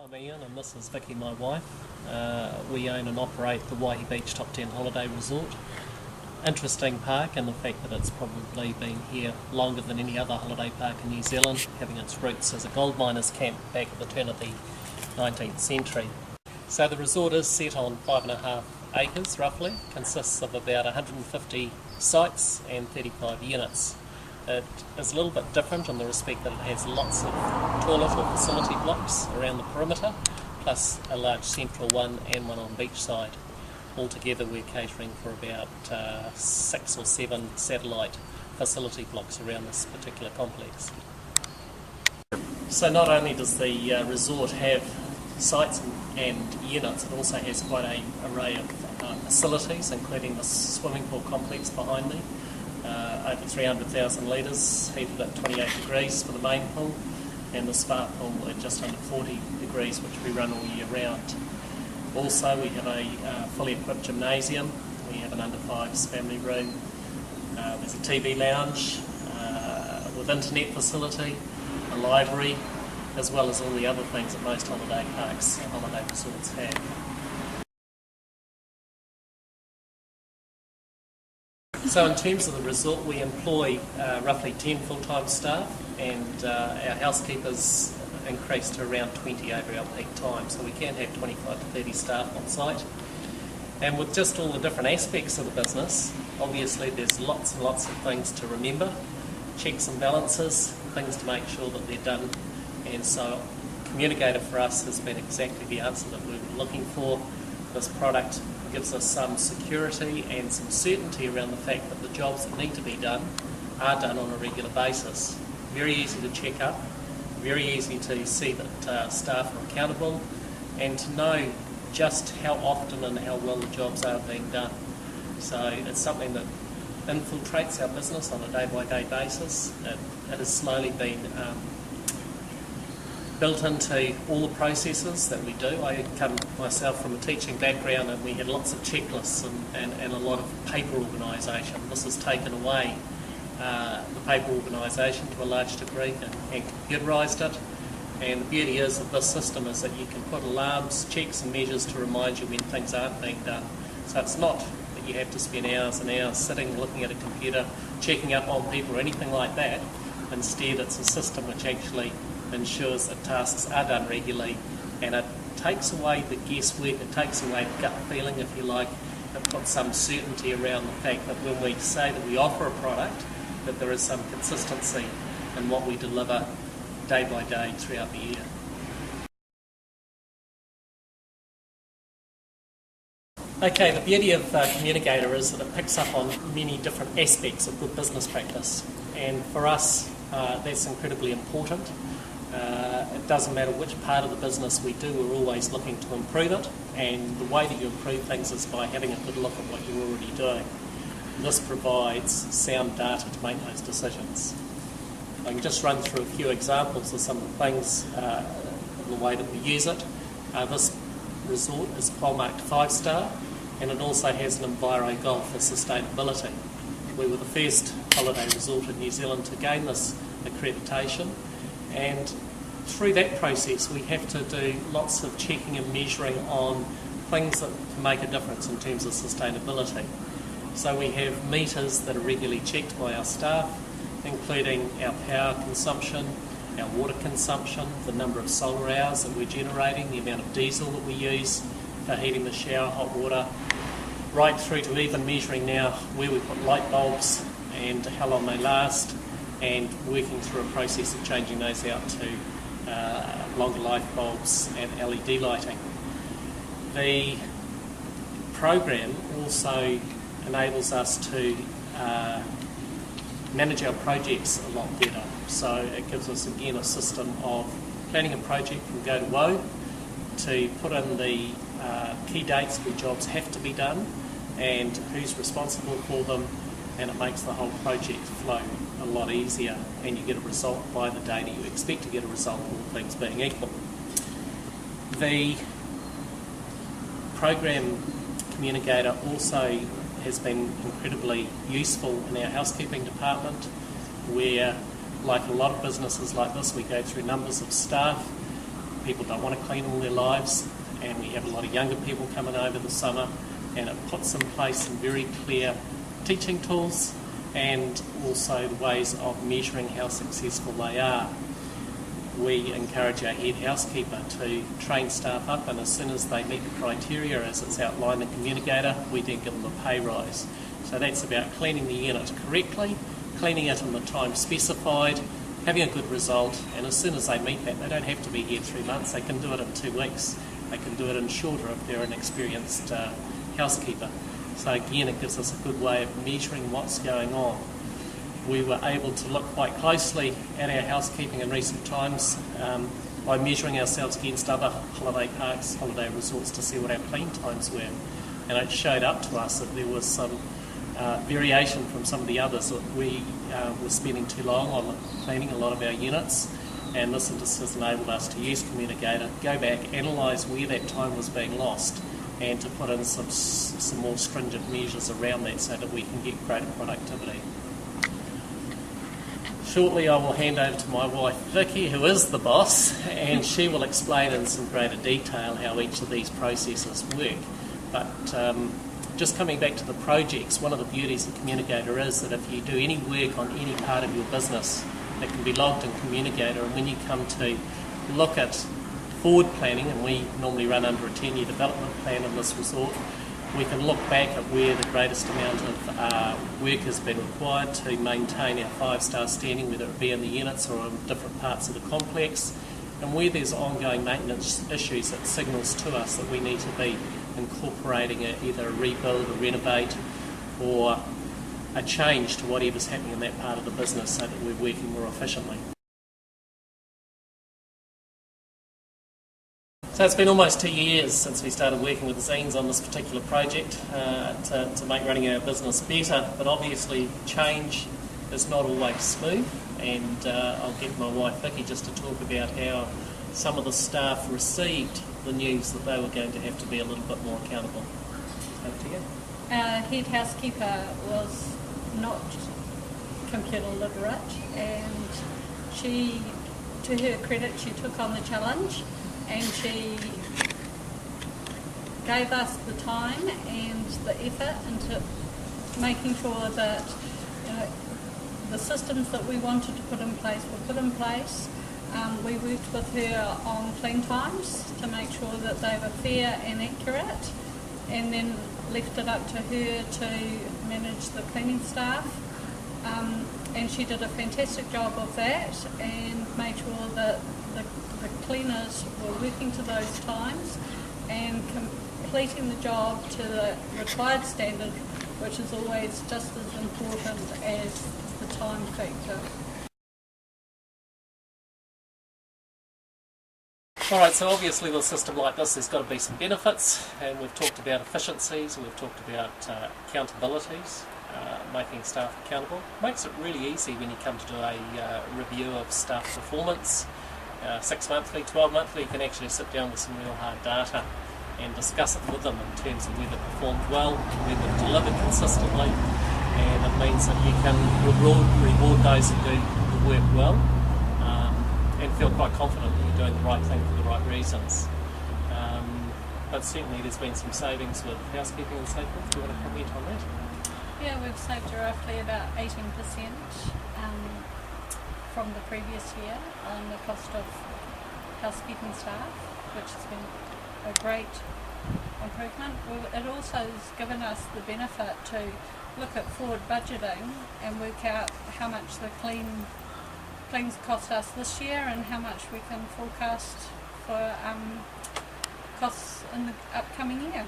I'm Ian and this is Vicky, my wife. We own and operate the Waihi Beach Top 10 Holiday Resort. Interesting park in the fact that it's probably been here longer than any other holiday park in New Zealand, having its roots as a gold miners' camp back at the turn of the 19th century. So the resort is set on 5.5 acres roughly, consists of about 150 sites and 35 units. It is a little bit different in the respect that it has lots of toilet or facility blocks around the perimeter, plus a large central one and one on beachside. Altogether we're catering for about 6 or 7 satellite facility blocks around this particular complex. So not only does the resort have sites and units, it also has quite an array of facilities, including the swimming pool complex behind me. Over 300,000 litres, heated at 28 degrees for the main pool, and the spa pool at just under 40 degrees, which we run all year round. Also, we have a fully equipped gymnasium, we have an under-5s family room, there's a TV lounge with internet facility, a library, as well as all the other things that most holiday parks and holiday resorts have. So in terms of the resort, we employ roughly 10 full-time staff, and our housekeepers increase to around 20 over our peak time, so we can have 25 to 30 staff on site. And with just all the different aspects of the business, obviously there's lots and lots of things to remember, checks and balances, things to make sure that they're done, and so Communicator for us has been exactly the answer that we were looking for. This product gives us some security and some certainty around the fact that the jobs that need to be done are done on a regular basis. Very easy to check up, very easy to see that staff are accountable, and to know just how often and how well the jobs are being done. So it's something that infiltrates our business on a day-by-day basis. It has slowly been built into all the processes that we do. I come myself from a teaching background, and we had lots of checklists and a lot of paper organisation. This has taken away the paper organisation to a large degree and computerised it. And the beauty is of this system is that you can put alarms, checks and measures to remind you when things aren't being done. So it's not that you have to spend hours and hours sitting looking at a computer, checking up on people or anything like that. Instead, it's a system which actually ensures that tasks are done regularly, and it takes away the guesswork, it takes away the gut feeling, if you like. It puts some certainty around the fact that when we say that we offer a product, that there is some consistency in what we deliver day by day throughout the year. Okay, the beauty of Communicator is that it picks up on many different aspects of good business practice, and for us that's incredibly important. It doesn't matter which part of the business we do, we're always looking to improve it, and the way that you improve things is by having a good look at what you're already doing. This provides sound data to make those decisions. I can just run through a few examples of some of the things, the way that we use it. This resort is Qualmarked 5-star, and it also has an Enviro Gold for sustainability. We were the first holiday resort in New Zealand to gain this accreditation, and through that process we have to do lots of checking and measuring on things that can make a difference in terms of sustainability. So we have meters that are regularly checked by our staff, including our power consumption, our water consumption, the number of solar hours that we're generating, the amount of diesel that we use for heating the shower, hot water, right through to even measuring now where we put light bulbs and how long they last, and working through a process of changing those out to longer life bulbs and LED lighting. The program also enables us to manage our projects a lot better. So it gives us again a system of planning a project from go to woe, to put in the key dates where jobs have to be done and who's responsible for them, and it makes the whole project flow a lot easier, and you get a result by the date you expect to get a result, all things being equal. The program Communicator also has been incredibly useful in our housekeeping department, where, like a lot of businesses like this, we go through numbers of staff people don't want to clean all their lives, and we have a lot of younger people coming over the summer, and it puts in place some very clear teaching tools and also the ways of measuring how successful they are. We encourage our head housekeeper to train staff up, and as soon as they meet the criteria as it's outlined in the communicator, we then give them a pay rise. So that's about cleaning the unit correctly, cleaning it in the time specified, having a good result, and as soon as they meet that, they don't have to be here 3 months, they can do it in 2 weeks. They can do it in shorter if they're an experienced housekeeper. So again, it gives us a good way of measuring what's going on. We were able to look quite closely at our housekeeping in recent times by measuring ourselves against other holiday parks, holiday resorts, to see what our clean times were. And it showed up to us that there was some variation from some of the others, that we were spending too long on cleaning a lot of our units, and this just has enabled us to use Communicator, go back, analyse where that time was being lost, and to put in some more stringent measures around that so that we can get greater productivity. Shortly I will hand over to my wife Vicky, who is the boss, and she will explain in some greater detail how each of these processes work. But just coming back to the projects, one of the beauties of Communicator is that if you do any work on any part of your business, it can be logged in Communicator, and when you come to look at forward planning, and we normally run under a 10-year development plan in this resort, we can look back at where the greatest amount of work has been required to maintain our 5-star standing, whether it be in the units or in different parts of the complex, and where there's ongoing maintenance issues, it signals to us that we need to be incorporating either a rebuild, a renovate, or a change to whatever's happening in that part of the business so that we're working more efficiently. So it's been almost 2 years since we started working with the Zines on this particular project to make running our business better, but obviously change is not always smooth, and I'll get my wife Vicky just to talk about how some of the staff received the news that they were going to have to be a little bit more accountable. Over to you. Our head housekeeper was not computer literate, and she, to her credit, she took on the challenge, and she gave us the time and the effort into making sure that the systems that we wanted to put in place were put in place. We worked with her on clean times to make sure that they were fair and accurate, and then left it up to her to manage the cleaning staff. And she did a fantastic job of that, and made sure that the cleaners were working to those times and completing the job to the required standard, which is always just as important as the time factor. Alright, so obviously with a system like this there's got to be some benefits, and we've talked about efficiencies, and we've talked about accountabilities, making staff accountable. Makes it really easy when you come to do a review of staff performance. 6 monthly, 12 monthly, you can actually sit down with some real hard data and discuss it with them in terms of whether performed well, whether delivered consistently, and it means that you can reward those who do the work well, and feel quite confident that you're doing the right thing for the right reasons. But certainly there's been some savings with housekeeping and so forth. Do you want to comment on that? Yeah, we've saved roughly about 18% from the previous year on the cost of housekeeping staff, which has been a great improvement. It also has given us the benefit to look at forward budgeting and work out how much the cleans cost us this year and how much we can forecast for costs in the upcoming year.